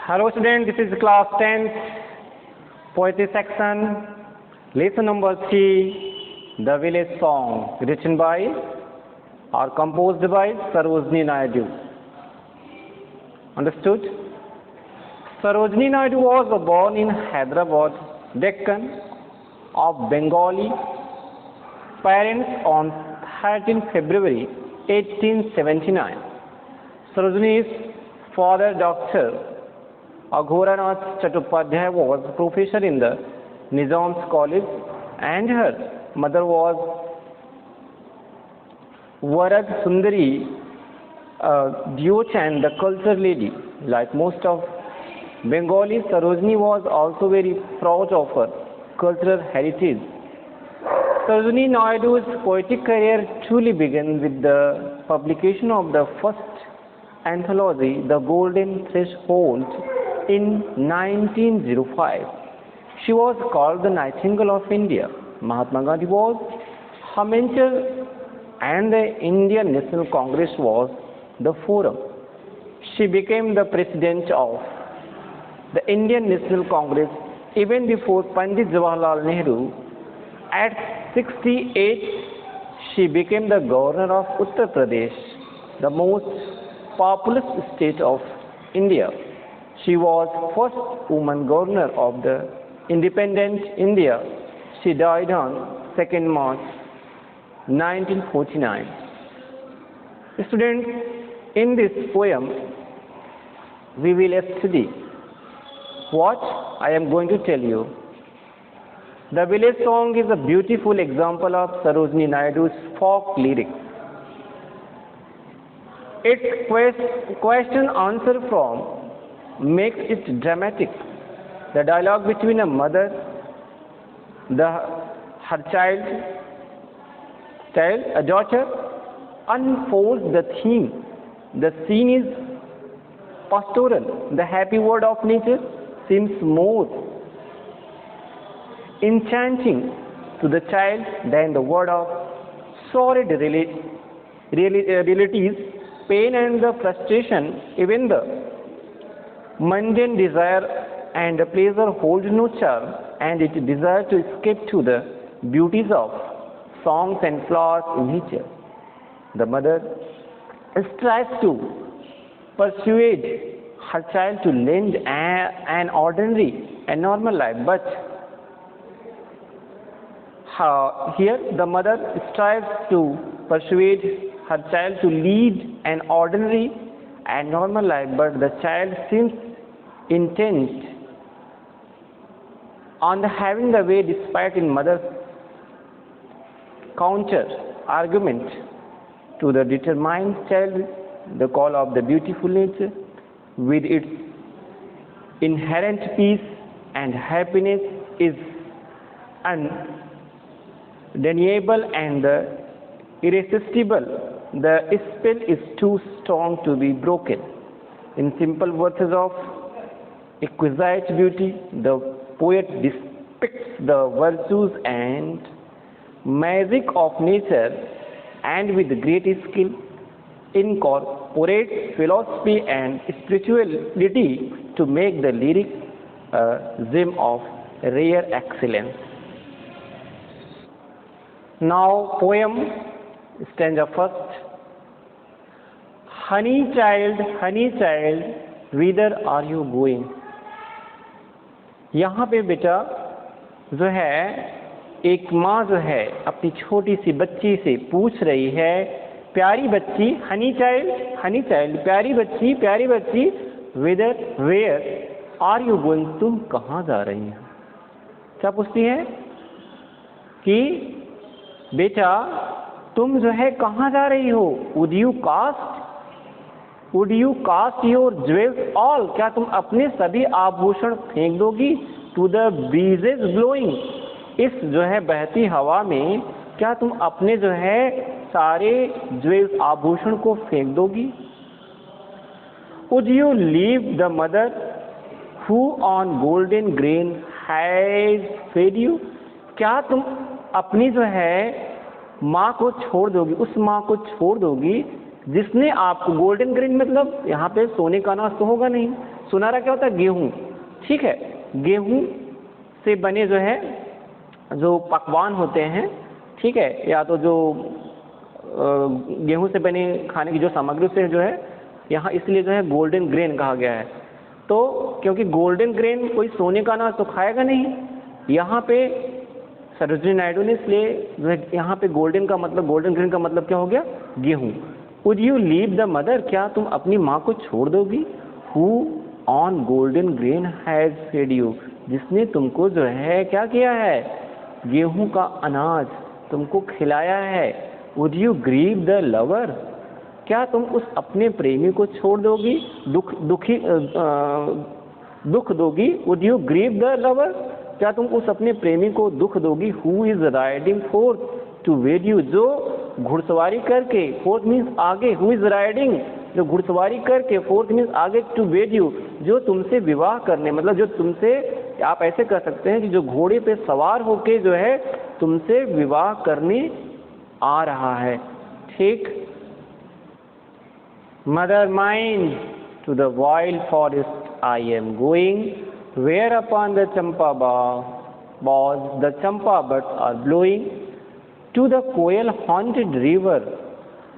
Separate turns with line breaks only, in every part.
Hello students, this is class 10th poetry section, lesson number 3, The Village Song, written by or composed by Sarojini Naidu. Understood? Sarojini Naidu was born in Hyderabad, Deccan, of Bengali parents on 13 February 1879. Sarojini's father, Dr. Aghoranath Chattopadhyay, was a professor in the Nizam's College, and her mother was Varad Sundari Diochand, the culture lady. Like most of Bengali, Sarojini was also very proud of her cultural heritage. Sarojini Naidu's poetic career truly began with the publication of the first anthology, The Golden Threshold, in 1905. She was called the Nightingale of India. Mahatma Gandhi was her mentor, and the Indian National Congress was the forum. She became the president of the Indian National Congress even before Pandit Jawaharlal Nehru. At 68, she became the governor of Uttar Pradesh, the most populous state of India. She was first woman governor of the independent India. She died on 2nd March 1949. Students, in this poem, we will study what I am going to tell you. The Village Song is a beautiful example of Sarojini Naidu's folk lyrics. Its question-answer form makes it dramatic. The dialogue between a mother, her a daughter, unfolds the theme. The scene is pastoral. The happy word of nature seems more enchanting to the child than the word of sordid realities, pain and the frustration. Even the mundane desire and pleasure hold no charm, and it desires to escape to the beauties of songs and flowers in nature. The mother strives to persuade her child to lead an ordinary and normal life, but here the mother strives to persuade her child to lead an ordinary and normal life, but the child seems intent on having the way, despite in mother's counter argument to the determined child. The call of the beautiful nature, with its inherent peace and happiness, is undeniable and irresistible. The spell is too strong to be broken. In simple verses of exquisite beauty, the poet depicts the virtues and magic of nature, and with great skill incorporates philosophy and spirituality to make the lyric a gem of rare excellence. Now, poem stanza first. Honey child, whither are you going? यहाँ पे बेटा जो है एक माँ जो है अपनी छोटी सी बच्ची से पूछ रही है, प्यारी बच्ची, हनी चाइल्ड, प्यारी बच्ची, वेयर आर यू गोइंग, तुम कहाँ जा रही हो? क्या पूछती है कि बेटा तुम जो है कहाँ जा रही हो? Would you cast your jewels all, क्या तुम अपने सभी आभूषण फेंक दोगी? टू द ब्रीजेस ब्लोइंग, इस जो है बहती हवा में क्या तुम अपने जो है सारे ज्वेल्स आभूषण को फेंक दोगी? Would you leave the mother who on golden grain has fed you, क्या तुम अपनी जो है माँ को छोड़ दोगी, उस माँ को छोड़ दोगी जिसने आपको, गोल्डन ग्रेन मतलब यहाँ पे सोने का अनाज तो होगा नहीं, सुनारा क्या होता है? गेहूं, ठीक है। गेहूं से बने जो है जो पकवान होते हैं, ठीक है, या तो जो गेहूं से बने खाने की जो सामग्री से जो है यहाँ इसलिए जो है गोल्डन ग्रेन कहा गया है। तो क्योंकि गोल्डन ग्रेन कोई सोने का अनाज तो खाएगा नहीं, यहाँ पे सरोजिनी नायडू ने इसलिए जो है यहाँ पे गोल्डन का मतलब, गोल्डन ग्रेन का मतलब क्या हो गया? गेहूं। Would you leave the mother, क्या तुम अपनी माँ को छोड़ दोगी? Who on golden grain has fed you, जिसने तुमको जो है क्या किया है? गेहूं का अनाज तुमको खिलाया है। Would you grieve the lover, क्या तुम उस अपने प्रेमी को छोड़ दोगी, दुख दोगी? Would you grieve the lover, क्या तुम उस अपने प्रेमी को दुख दोगी? Who is riding forth to wed you, जो घुड़सवारी करके, फोर्थ मीन्स आगे, हु इज राइडिंग, जो घुड़सवारी करके, फोर्थ मीन्स आगे, टू वेड यू, जो तुमसे विवाह करने, मतलब जो तुमसे, आप ऐसे कर सकते हैं कि जो घोड़े पे सवार होके जो है तुमसे विवाह करने आ रहा है, ठीक। Mother mine to the wild forest I am going, where upon the champa boughs the champa buds are blowing, to the koel haunted river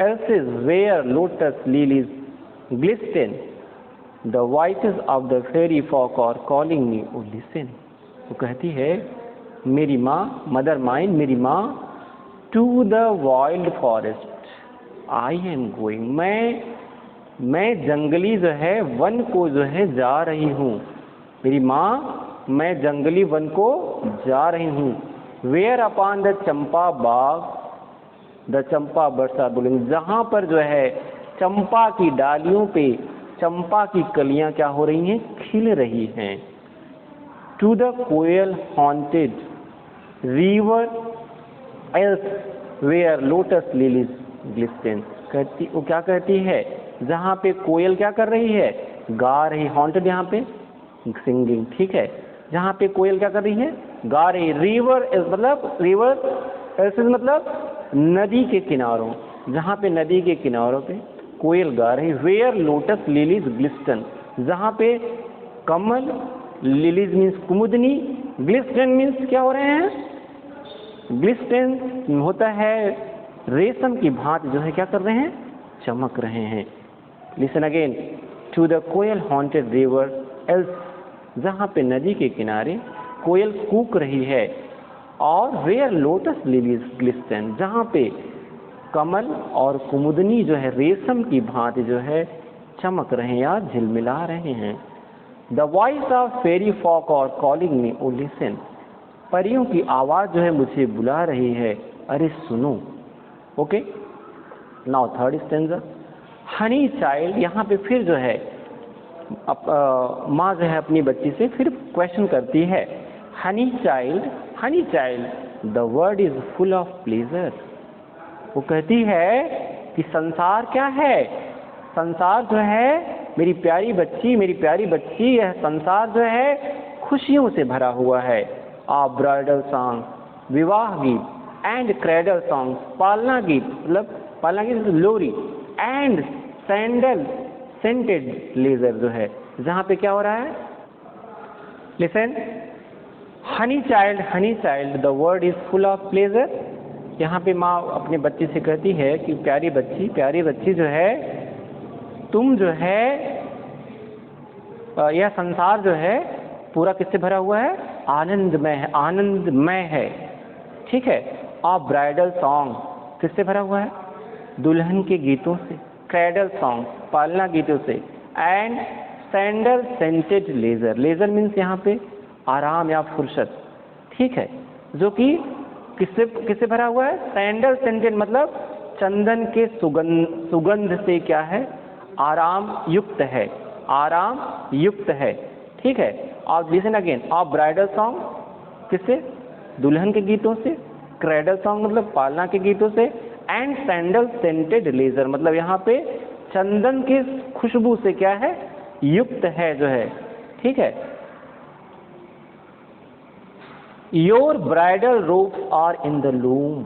elses where lotus lilies glisten, the voices of the fairy folk are calling me, oh listen। वो कहती है मेरी माँ, mother mine, मेरी माँ, to the wild forest I am going, मैं जंगली जो है वन को जो है जा रही हूँ। मेरी माँ, मैं जंगली वन को जा रही हूँ। Where upon the champa bagh the champa buds are blowing, जहाँ पर जो है चंपा की डालियों पे चंपा की कलियाँ क्या हो रही हैं? खिल रही हैं। To the koel haunted river else where lotus lilies glisten, कहती, वो क्या कहती है? जहाँ पे कोयल क्या कर रही है? गा रही। हॉन्टेड यहाँ पे सिंगिंग, ठीक है। जहाँ पे कोयल क्या कर रही है? गा रही। रिवर मतलब, रिवर मतलब नदी के किनारों, जहाँ पे नदी के किनारों पे कोयल गा रही। वेयर लोटस लिलीज ग्लिस्टन, जहाँ पे कमल, लिलीज मीन्स कुमुदनी, ग्लिस्टन मीन्स क्या हो रहे हैं? ग्लिस्टन होता है रेशम की भांति जो है क्या कर रहे हैं? चमक रहे हैं। Listen again, to the koel haunted river isles, जहाँ पे नदी के किनारे कोयल कूक रही है। और वेयर लोटस लिलीज ग्लिस्टन, जहाँ पे कमल और कुमुदनी जो है रेशम की भांति जो है चमक रहे हैं या झिलमिला रहे हैं। The voice of fairy folk और कॉलिंग मी, ओ लिसन, परियों की आवाज़ जो है मुझे बुला रही है, अरे सुनो। Okay, now third stanza, honey child. यहाँ पे फिर जो है माँ जो है अपनी बच्ची से फिर क्वेश्चन करती है। Honey child, the world is full of pleasure. वो कहती है कि संसार क्या है? संसार जो है मेरी प्यारी बच्ची, यह संसार जो है खुशियों से भरा हुआ है। आ ब्राइडल सॉन्ग, विवाह गीत, एंड क्रेडल सॉन्ग, पालना गीत, मतलब पालना गीत लोरी, एंड सैंडल सेंटेड लेजर, जो है जहाँ पे क्या हो रहा है? Listen, honey child the world is full of pleasure. यहाँ पे माँ अपने बच्चे से कहती है कि प्यारी बच्ची जो है, तुम जो है, यह संसार जो है पूरा किससे भरा हुआ है? आनंदमय है, ठीक है। और ब्राइडल सॉन्ग किससे भरा हुआ है? दुल्हन के गीतों से। क्रेडल सॉन्ग, पालना गीतों से। And sandal scented leisure means यहाँ पे आराम या फुर्सत, ठीक है, जो कि किससे भरा हुआ है? सैंडल सेंटेड मतलब चंदन के सुगंध से क्या है? आराम युक्त है, ठीक है। और लिसन अगेन, और ब्राइडल सॉन्ग किससे? दुल्हन के गीतों से। क्रेडल सॉन्ग मतलब पालना के गीतों से। एंड सैंडल सेंटेड लेजर मतलब यहाँ पे चंदन की खुशबू से क्या है? युक्त है जो है, ठीक है। Your bridal robes are in the loom,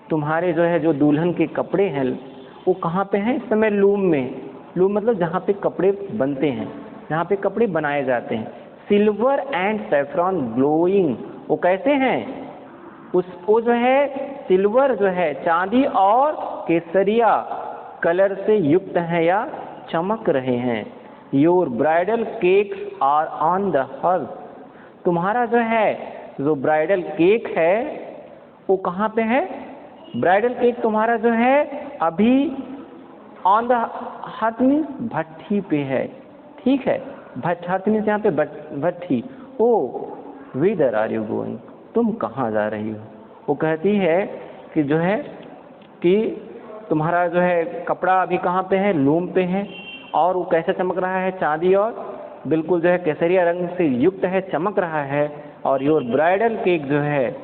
तुम्हारे जो है जो दुल्हन के कपड़े हैं वो कहाँ पे हैं इस समय? लूम में। लूम मतलब जहाँ पे कपड़े बनते हैं, जहाँ पे कपड़े बनाए जाते हैं। सिल्वर एंड सैफरॉन ग्लोइंग, वो कैसे हैं, वो जो है सिल्वर जो है चांदी और केसरिया कलर से युक्त हैं या चमक रहे हैं। Your bridal cakes are on the hearth, तुम्हारा जो है जो ब्राइडल केक है वो कहाँ पे है, ब्राइडल केक तुम्हारा जो है अभी ऑन द हर्थ मीन्स भट्ठी पे है, ठीक है, हर्थ मीन्स यहाँ पे भट्ठी। ओ व्हिदर आर यू गोइंग, तुम कहाँ जा रही हो। वो कहती है कि जो है कि तुम्हारा जो है कपड़ा अभी कहाँ पे है, लूम पे है, और वो कैसे चमक रहा है, चांदी और बिल्कुल जो है केसरिया रंग से युक्त है, चमक रहा है। और योर ब्राइडल केक जो है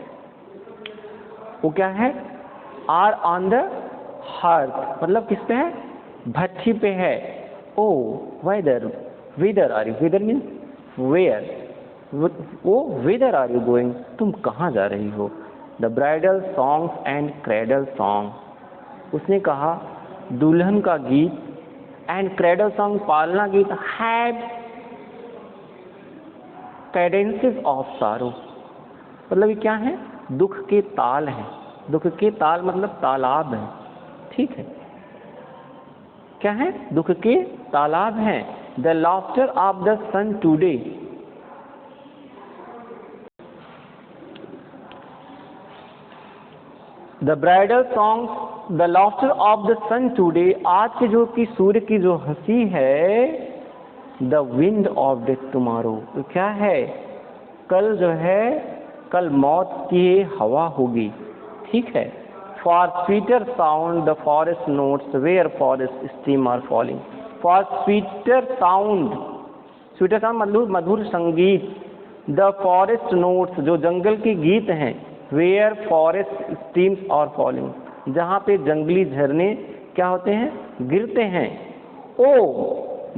वो क्या है, आर ऑन द हर्थ, मतलब किस पे है, भट्ठी पे है। O whither, whither are you, whither means where, वो वेदर आर यू गोइंग, तुम कहाँ जा रही हो। The bridal songs and cradle song, उसने कहा दुल्हन का गीत एंड क्रेडल सॉन्ग पालना गीत हैव कैडेंसेस ऑफ सारो, मतलब ये क्या है, दुख के ताल हैं, दुख के ताल मतलब तालाब है, ठीक है, क्या है, दुख के तालाब हैं। The laughter of the sun today, the bridal song, the laughter of the sun today, आज के जो कि सूर्य की जो हंसी है, the wind of death tomorrow, तो क्या है, कल जो है, कल मौत की हवा होगी, ठीक है। For sweeter sound the forest notes where forest stream are falling, for sweeter sound, sweeter sound मतलब मधुर संगीत, द फॉरेस्ट नोट्स जो जंगल के गीत हैं, where forest streams are falling, जहाँ पे जंगली झरने क्या होते हैं, गिरते हैं। ओ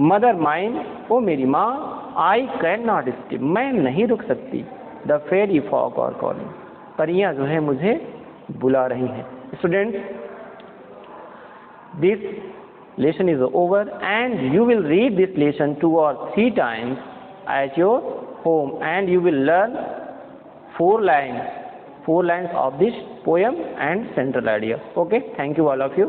मदर माइन, ओ मेरी माँ, आई कैन नॉट स्टे, मैं नहीं रुक सकती। The fairy folk are calling, परियां जो है मुझे बुला रही हैं। Students, this lesson is over and you will read this lesson 2 or 3 times at your home and you will learn 4 lines of this poem and central idea. Okay, thank you all of you.